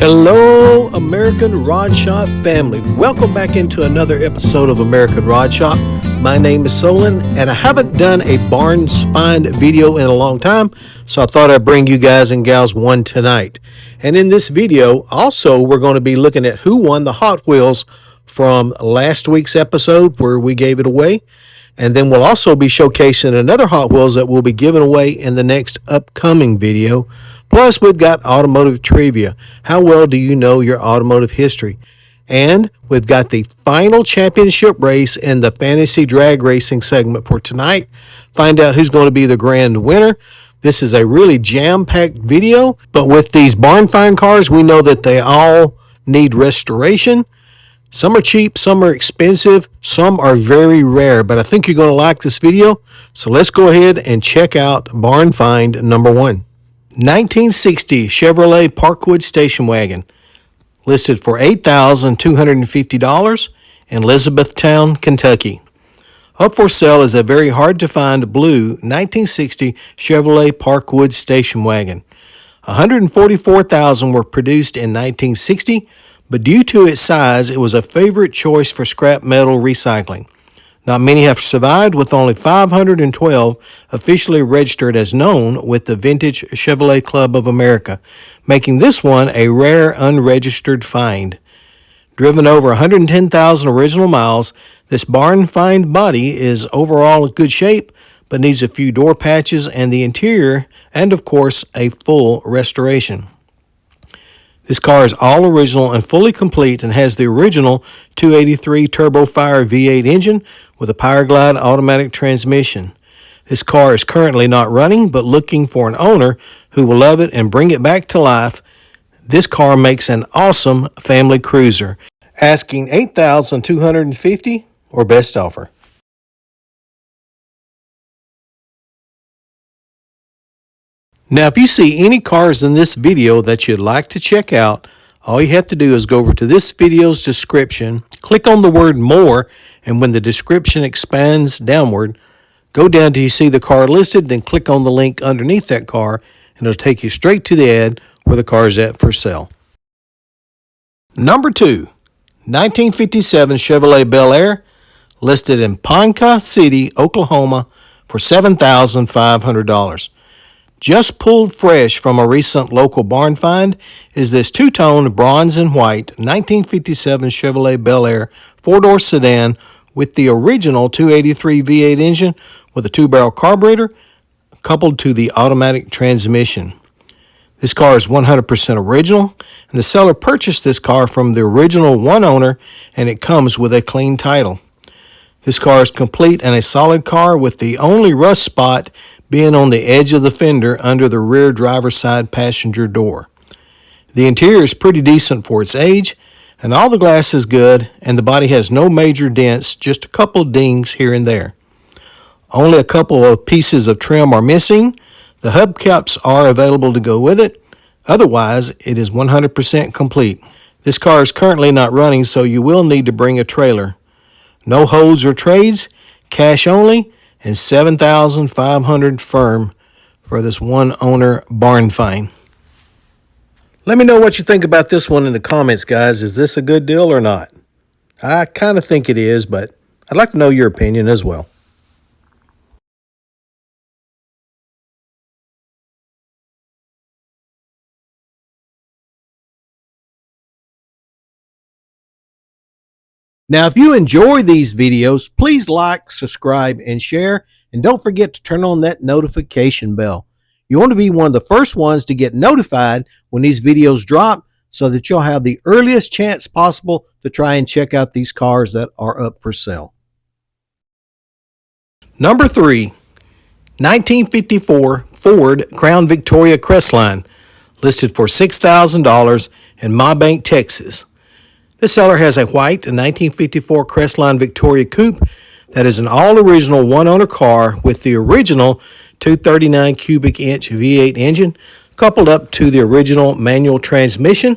Hello, American Rod Shop family. Welcome back into another episode of American Rod Shop. My name is Solon, and I haven't done a Barnes Find video in a long time, so I thought I'd bring you guys and gals one tonight. And in this video, also, we're going to be looking at who won the Hot Wheels from last week's episode where we gave it away. And then we'll also be showcasing another Hot Wheels that will be given away in the next upcoming video. Plus, we've got automotive trivia. How well do you know your automotive history? And we've got the final championship race in the fantasy drag racing segment for tonight. Find out who's going to be the grand winner. This is a really jam-packed video, but with these barn find cars, we know that they all need restoration. Some are cheap, some are expensive, some are very rare, but I think you're going to like this video. So let's go ahead and check out barn find number one. 1960 Chevrolet Parkwood Station Wagon, listed for $8,250 in Elizabethtown, Kentucky. Up for sale is a very hard-to-find blue 1960 Chevrolet Parkwood Station Wagon. 144,000 were produced in 1960, but due to its size, it was a favorite choice for scrap metal recycling. Not many have survived, with only 512 officially registered as known with the Vintage Chevrolet Club of America, making this one a rare unregistered find. Driven over 110,000 original miles, this barn find body is overall in good shape, but needs a few door patches and the interior, and of course, a full restoration. This car is all original and fully complete and has the original 283 Turbo Fire V8 engine with a Power Glide automatic transmission. This car is currently not running, but looking for an owner who will love it and bring it back to life. This car makes an awesome family cruiser. Asking $8,250 or best offer. Now, if you see any cars in this video that you'd like to check out, all you have to do is go over to this video's description, click on the word more, and when the description expands downward, go down till you see the car listed, then click on the link underneath that car, and it'll take you straight to the ad where the car is at for sale. Number 2, 1957 Chevrolet Bel Air, listed in Ponca City, Oklahoma for $7,500. Just pulled fresh from a recent local barn find is this two-tone bronze and white 1957 Chevrolet Bel Air four-door sedan with the original 283 V8 engine with a two-barrel carburetor coupled to the automatic transmission. This car is 100% original, and the seller purchased this car from the original one owner, and it comes with a clean title. This car is complete and a solid car, with the only rust spot being on the edge of the fender under the rear driver's side passenger door. The interior is pretty decent for its age, and all the glass is good, and the body has no major dents, just a couple dings here and there. Only a couple of pieces of trim are missing. The hubcaps are available to go with it. Otherwise, it is 100% complete. This car is currently not running, so you will need to bring a trailer. No holds or trades, cash only, and $7,500 firm for this one owner barn find. Let me know what you think about this one in the comments, guys. Is this a good deal or not? I kind of think it is, but I'd like to know your opinion as well. Now, if you enjoy these videos, please like, subscribe, and share. And don't forget to turn on that notification bell. You want to be one of the first ones to get notified when these videos drop so that you'll have the earliest chance possible to try and check out these cars that are up for sale. Number 3, 1954 Ford Crown Victoria Crestline, listed for $6,000 in Ma Bank, Texas. This seller has a white 1954 Crestline Victoria Coupe that is an all-original one-owner car with the original 239 cubic inch V8 engine coupled up to the original manual transmission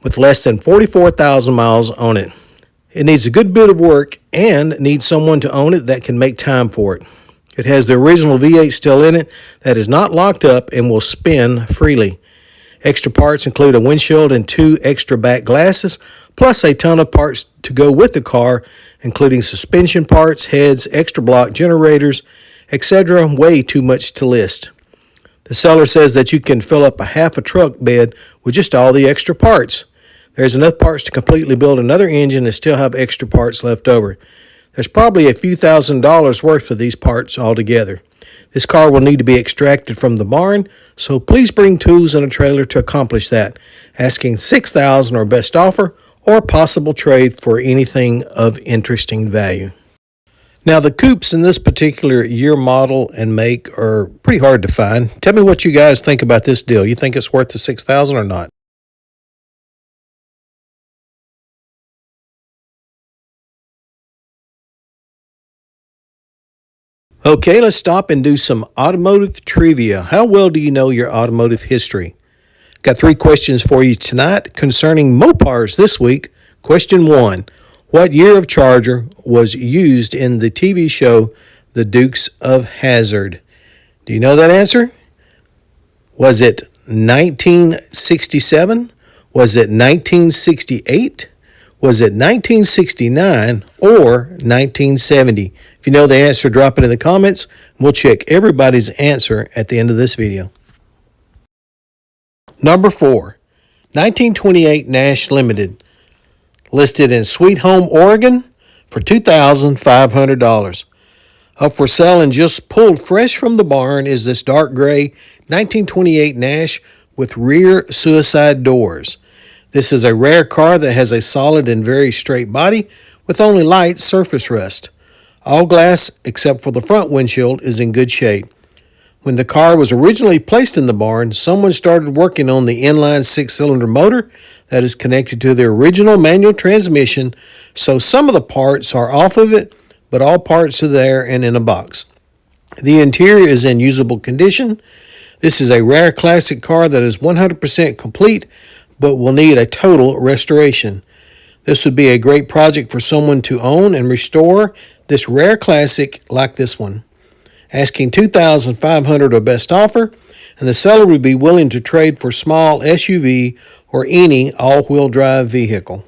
with less than 44,000 miles on it. It needs a good bit of work and needs someone to own it that can make time for it. It has the original V8 still in it that is not locked up and will spin freely. Extra parts include a windshield and 2 extra back glasses, plus a ton of parts to go with the car, including suspension parts, heads, extra block generators, etc. Way too much to list. The seller says that you can fill up a half a truck bed with just all the extra parts. There's enough parts to completely build another engine and still have extra parts left over. There's probably a few $1,000s worth of these parts altogether. This car will need to be extracted from the barn, so please bring tools and a trailer to accomplish that. Asking $6,000 or best offer or possible trade for anything of interesting value. Now, the coupes in this particular year, model, and make are pretty hard to find. Tell me what you guys think about this deal. You think it's worth the $6,000 or not? Okay, let's stop and do some automotive trivia. How well do you know your automotive history? Got 3 questions for you tonight concerning Mopars this week. Question 1. What year of Charger was used in the TV show The Dukes of Hazzard? Do you know that answer? Was it 1967? Was it 1968? Was it 1969 or 1970? If you know the answer, drop it in the comments. We'll check everybody's answer at the end of this video. Number 4, 1928 Nash Limited, listed in Sweet Home, Oregon for $2,500. Up for sale and just pulled fresh from the barn is this dark gray 1928 Nash with rear suicide doors. This is a rare car that has a solid and very straight body with only light surface rust. All glass except for the front windshield is in good shape. When the car was originally placed in the barn, someone started working on the inline 6-cylinder motor that is connected to the original manual transmission, so some of the parts are off of it, but all parts are there and in a box. The interior is in usable condition. This is a rare classic car that is 100% complete, but will need a total restoration. This would be a great project for someone to own and restore this rare classic like this one. Asking $2,500 or best offer, and the seller would be willing to trade for small SUV or any all-wheel drive vehicle.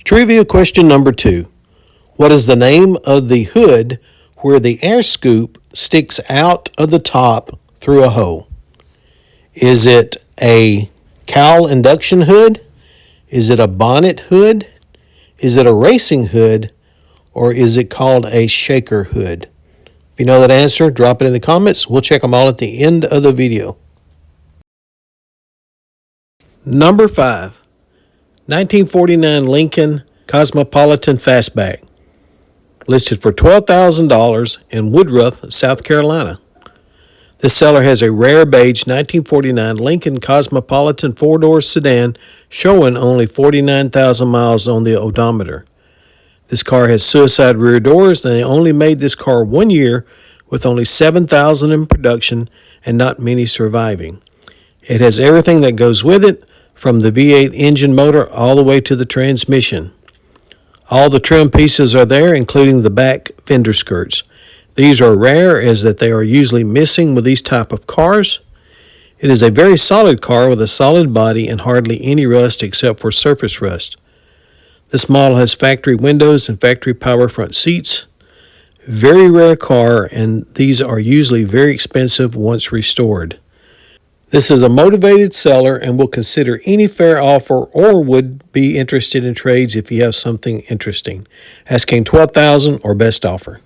Trivia question number 2. What is the name of the hood where the air scoop sticks out of the top through a hole? Is it a cowl induction hood? Is it a bonnet hood? Is it a racing hood? Or is it called a shaker hood? If you know that answer, drop it in the comments. We'll check them all at the end of the video. Number 5, 1949 Lincoln Cosmopolitan Fastback, listed for $12,000 in Woodruff, South Carolina. This seller has a rare beige 1949 Lincoln Cosmopolitan 4-door sedan showing only 49,000 miles on the odometer. This car has suicide rear doors, and they only made this car 1 year with only 7,000 in production and not many surviving. It has everything that goes with it, from the V8 engine motor all the way to the transmission. All the trim pieces are there, including the back fender skirts. These are rare as that they are usually missing with these type of cars. It is a very solid car with a solid body and hardly any rust except for surface rust. This model has factory windows and factory power front seats. Very rare car, and these are usually very expensive once restored. This is a motivated seller and will consider any fair offer or would be interested in trades if you have something interesting. Asking $12,000 or best offer.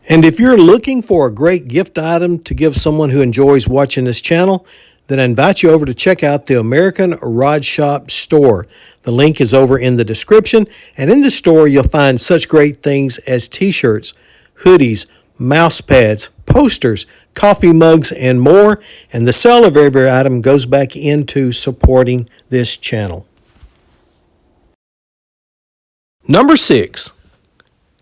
And if you're looking for a great gift item to give someone who enjoys watching this channel, then I invite you over to check out the American Rod Shop store. The link is over in the description, and in the store you'll find such great things as t-shirts, hoodies, Mousepads, posters, coffee mugs, and more, and the sale of every item goes back into supporting this channel. Number 6.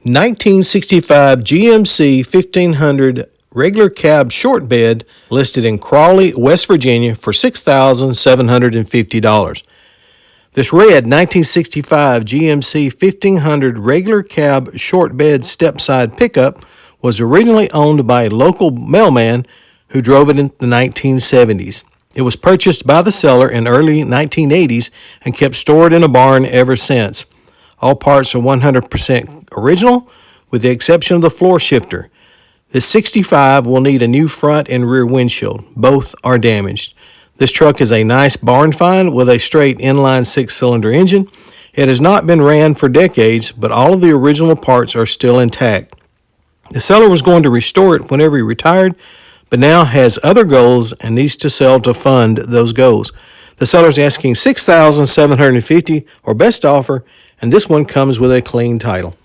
1965 GMC 1500 regular cab short bed listed in Crawley, West Virginia for $6,750. This red 1965 GMC 1500 regular cab short bed step-side pickup was originally owned by a local mailman who drove it in the 1970s. It was purchased by the seller in early 1980s and kept stored in a barn ever since. All parts are 100% original, with the exception of the floor shifter. This 65 will need a new front and rear windshield. Both are damaged. This truck is a nice barn find with a straight inline 6-cylinder engine. It has not been ran for decades, but all of the original parts are still intact. The seller was going to restore it whenever he retired, but now has other goals and needs to sell to fund those goals. The seller is asking $6,750 or best offer, and this one comes with a clean title.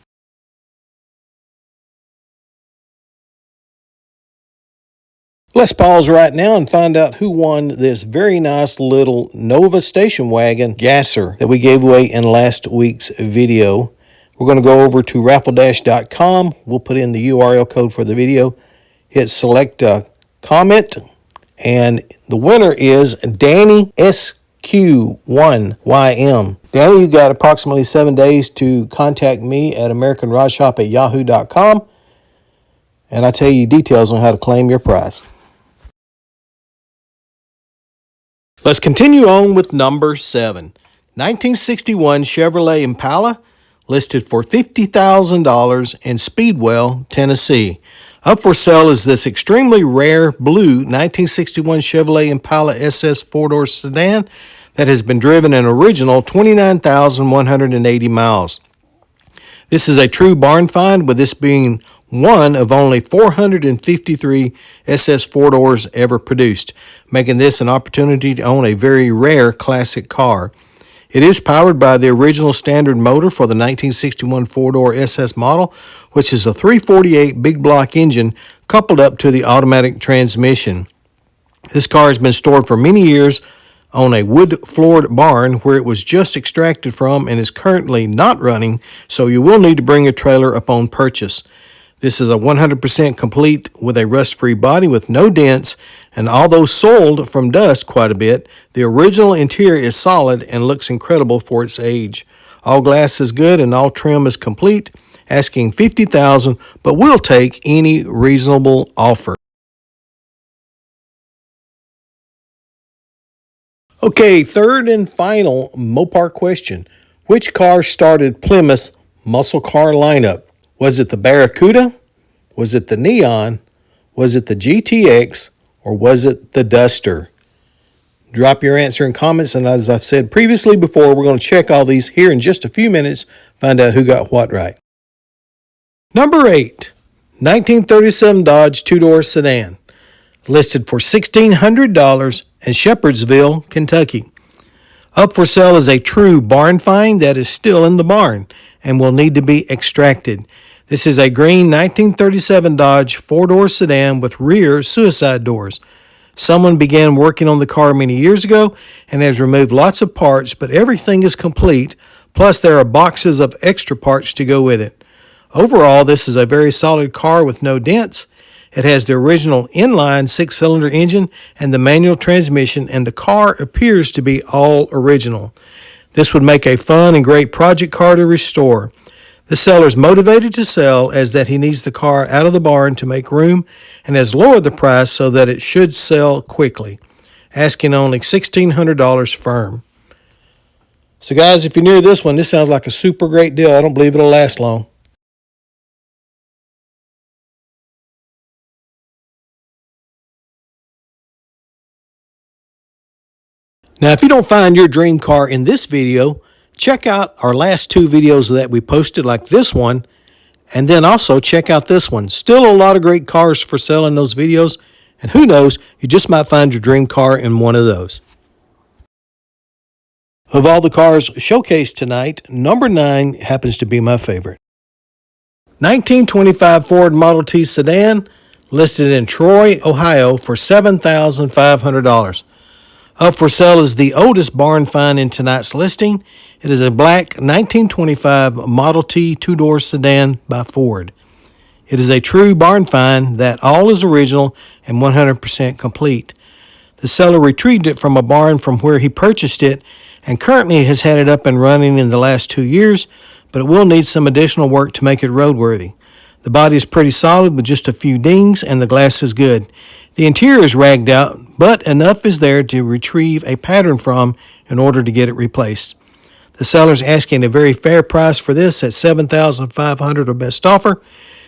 Let's pause right now and find out who won this very nice little Nova Station Wagon gasser that we gave away in last week's video. We're going to go over to raffledash.com. We'll put in the URL code for the video. Hit select comment, and the winner is Danny SQ1YM. Danny, you got approximately 7 days to contact me at AmericanRodShop@yahoo.com, and I'll tell you details on how to claim your prize. Let's continue on with number 7. 1961 Chevrolet Impala, listed for $50,000 in Speedwell, Tennessee. Up for sale is this extremely rare blue 1961 Chevrolet Impala SS 4-door sedan that has been driven an original 29,180 miles. This is a true barn find, with this being one of only 453 SS 4-doors ever produced, making this an opportunity to own a very rare classic car. It is powered by the original standard motor for the 1961 4-door SS model, which is a 348 big block engine coupled up to the automatic transmission. This car has been stored for many years on a wood-floored barn where it was just extracted from and is currently not running, so you will need to bring a trailer upon purchase. This is a 100% complete with a rust-free body with no dents, and although soiled from dust quite a bit, the original interior is solid and looks incredible for its age. All glass is good and all trim is complete, asking $50,000, but we'll take any reasonable offer. Okay, third and final Mopar question. Which car started Plymouth's muscle car lineup? Was it the Barracuda? Was it the Neon? Was it the GTX? Or was it the Duster? Drop your answer in comments, and as I've said previously before, we're going to check all these here in just a few minutes, find out who got what right. Number 8, 1937 Dodge 2-door sedan, listed for $1,600 in Shepherdsville, Kentucky. Up for sale is a true barn find that is still in the barn and will need to be extracted. This is a green 1937 Dodge 4-door sedan with rear suicide doors. Someone began working on the car many years ago and has removed lots of parts, but everything is complete, plus there are boxes of extra parts to go with it. Overall, this is a very solid car with no dents. It has the original inline 6-cylinder engine and the manual transmission, and the car appears to be all original. This would make a fun and great project car to restore. The seller is motivated to sell as that he needs the car out of the barn to make room and has lowered the price so that it should sell quickly, asking only $1,600 firm. So guys, if you're near this one, this sounds like a super great deal. I don't believe it'll last long. Now, if you don't find your dream car in this video, check out our last 2 videos that we posted, like this one, and then also check out this one. Still a lot of great cars for sale in those videos, and who knows, you just might find your dream car in one of those. Of all the cars showcased tonight, number 9 happens to be my favorite. 1925 Ford Model T sedan, listed in Troy, Ohio for $7,500. Up for sale is the oldest barn find in tonight's listing. It is a black 1925 Model T 2-door sedan by Ford. It is a true barn find that all is original and 100% complete. The seller retrieved it from a barn from where he purchased it and currently has had it up and running in the last 2 years, but it will need some additional work to make it roadworthy. The body is pretty solid with just a few dings and the glass is good. The interior is ragged out, but enough is there to retrieve a pattern from in order to get it replaced. The seller is asking a very fair price for this at $7,500 or best offer.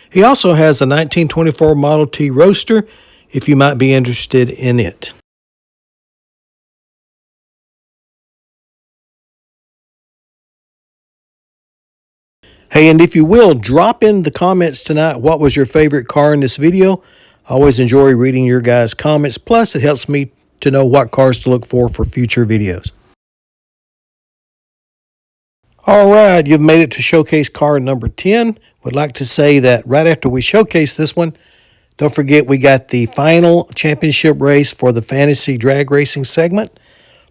He also has a 1924 Model T Roadster if you might be interested in it. Hey, and if you will, drop in the comments tonight what was your favorite car in this video. I always enjoy reading your guys' comments. Plus, it helps me to know what cars to look for future videos. All right, you've made it to showcase car number 10. Would like to say that right after we showcase this one, don't forget we got the final championship race for the fantasy drag racing segment.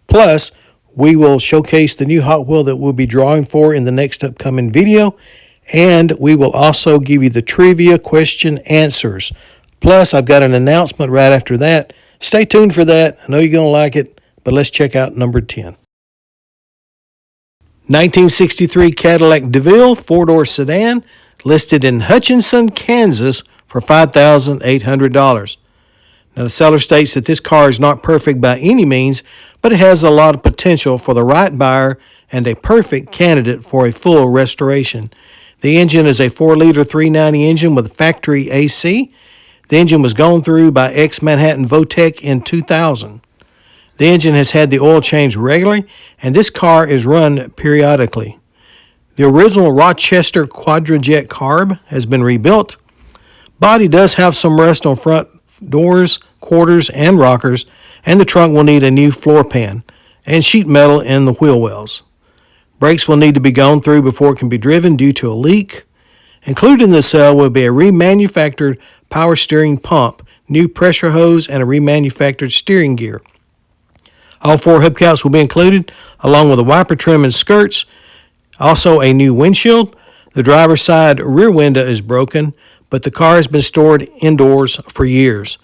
Plus, we will showcase the new Hot Wheel that we'll be drawing for in the next upcoming video. And we will also give you the trivia question answers. Plus, I've got an announcement right after that. Stay tuned for that. I know you're going to like it, but let's check out number 10. 1963 Cadillac Deville 4-door sedan, listed in Hutchinson, Kansas for $5,800. Now, the seller states that this car is not perfect by any means, but it has a lot of potential for the right buyer and a perfect candidate for a full restoration. The engine is a 4-liter 390 engine with factory AC. The engine was gone through by ex-Manhattan Votech in 2000. The engine has had the oil changed regularly, and this car is run periodically. The original Rochester Quadrajet carb has been rebuilt. Body does have some rust on front doors, quarters, and rockers, and the trunk will need a new floor pan and sheet metal in the wheel wells. Brakes will need to be gone through before it can be driven due to a leak. Included in the sale will be a remanufactured power steering pump, new pressure hose, and a remanufactured steering gear. All 4 hubcaps will be included, along with a wiper trim and skirts, also a new windshield. The driver's side rear window is broken, but the car has been stored indoors for years.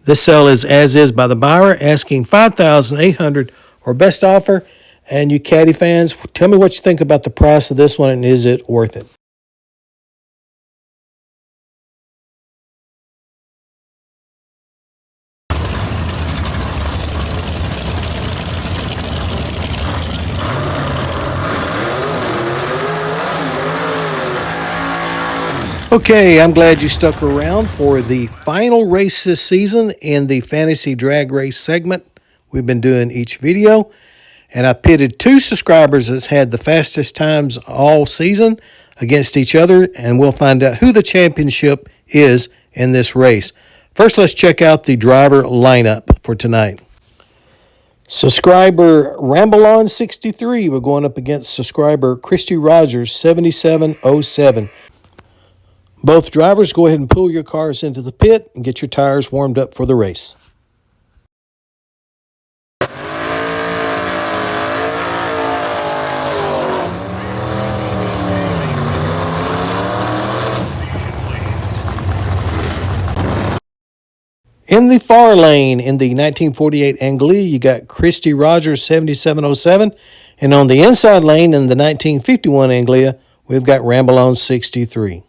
This sale is as is by the buyer, asking $5,800 or best offer. And you Caddy fans, tell me what you think about the price of this one and is it worth it? Okay, I'm glad you stuck around for the final race this season in the fantasy drag race segment we've been doing each video. And I pitted 2 subscribers that's had the fastest times all season against each other, and we'll find out who the championship is in this race. First, let's check out the driver lineup for tonight. Subscriber Rambleon63, we're going up against subscriber Christy Rogers 7707. Both drivers, go ahead and pull your cars into the pit and get your tires warmed up for the race. In the far lane, in the 1948 Anglia, you got Christy Rogers 7707. And on the inside lane, in the 1951 Anglia, we've got Rambleon 63.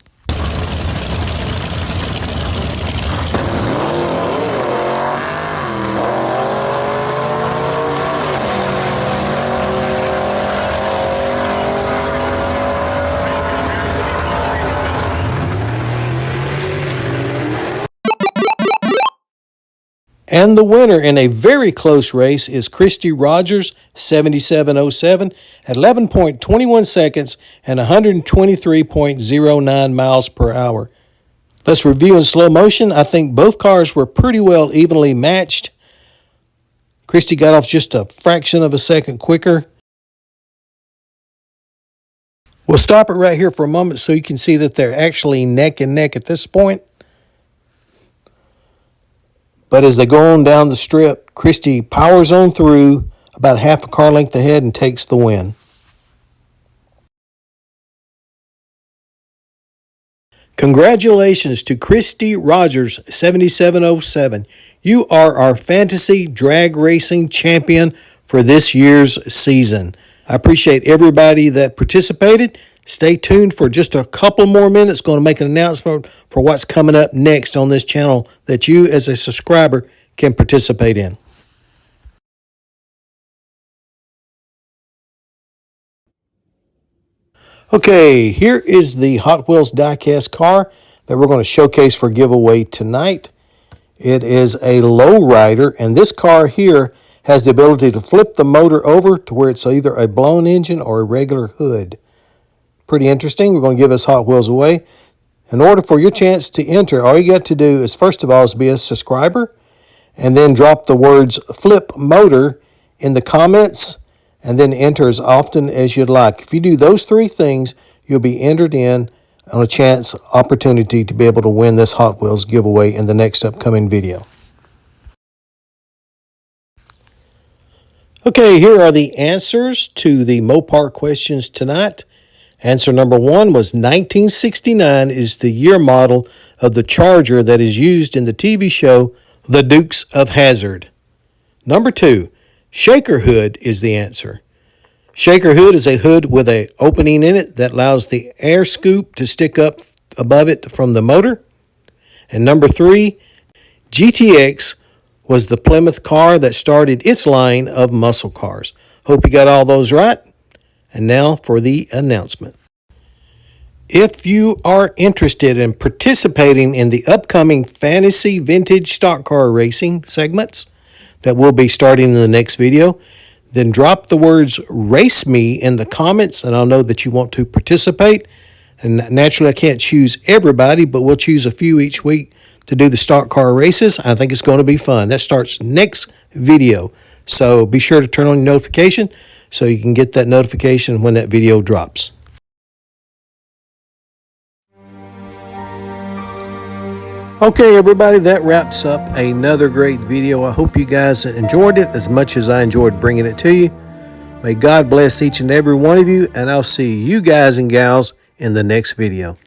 And the winner in a very close race is Christy Rogers, 7707, at 11.21 seconds and 123.09 miles per hour. Let's review in slow motion. I think both cars were pretty well evenly matched. Christy got off just a fraction of a second quicker. We'll stop it right here for a moment so you can see that they're actually neck and neck at this point. But as they go on down the strip, Christy powers on through about half a car length ahead and takes the win. Congratulations to Christy Rogers, 7707. You are our fantasy drag racing champion for this year's season. I appreciate everybody that participated. Stay tuned for just a couple more minutes. Going to make an announcement for what's coming up next on this channel that you as a subscriber can participate in. Okay, here is the Hot Wheels diecast car that we're going to showcase for giveaway tonight. It is a lowrider, and this car here has the ability to flip the motor over to where it's either a blown engine or a regular hood. Pretty interesting. We're going to give us Hot Wheels away. In order for your chance to enter, all you got to do is, first of all, is be a subscriber, and then drop the words flip motor in the comments, and then enter as often as you'd like. If you do those three things, you'll be entered in on a chance opportunity to be able to win this Hot Wheels giveaway in the next upcoming video. Okay, here are the answers to the Mopar questions tonight. Answer number 1 was 1969 is the year model of the Charger that is used in the TV show The Dukes of Hazzard. Number 2, shaker hood is the answer. Shaker hood is a hood with an opening in it that allows the air scoop to stick up above it from the motor. And number 3, GTX was the Plymouth car that started its line of muscle cars. Hope you got all those right. And now for the announcement. If you are interested in participating in the upcoming fantasy vintage stock car racing segments that will be starting in the next video, then drop the words race me in the comments and I'll know that you want to participate. And naturally I can't choose everybody, but we'll choose a few each week to do the stock car races. I think it's going to be fun. That starts next video. So be sure to turn on your notification so you can get that notification when that video drops. Okay, everybody, that wraps up another great video. I hope you guys enjoyed it as much as I enjoyed bringing it to you. May God bless each and every one of you, and I'll see you guys and gals in the next video.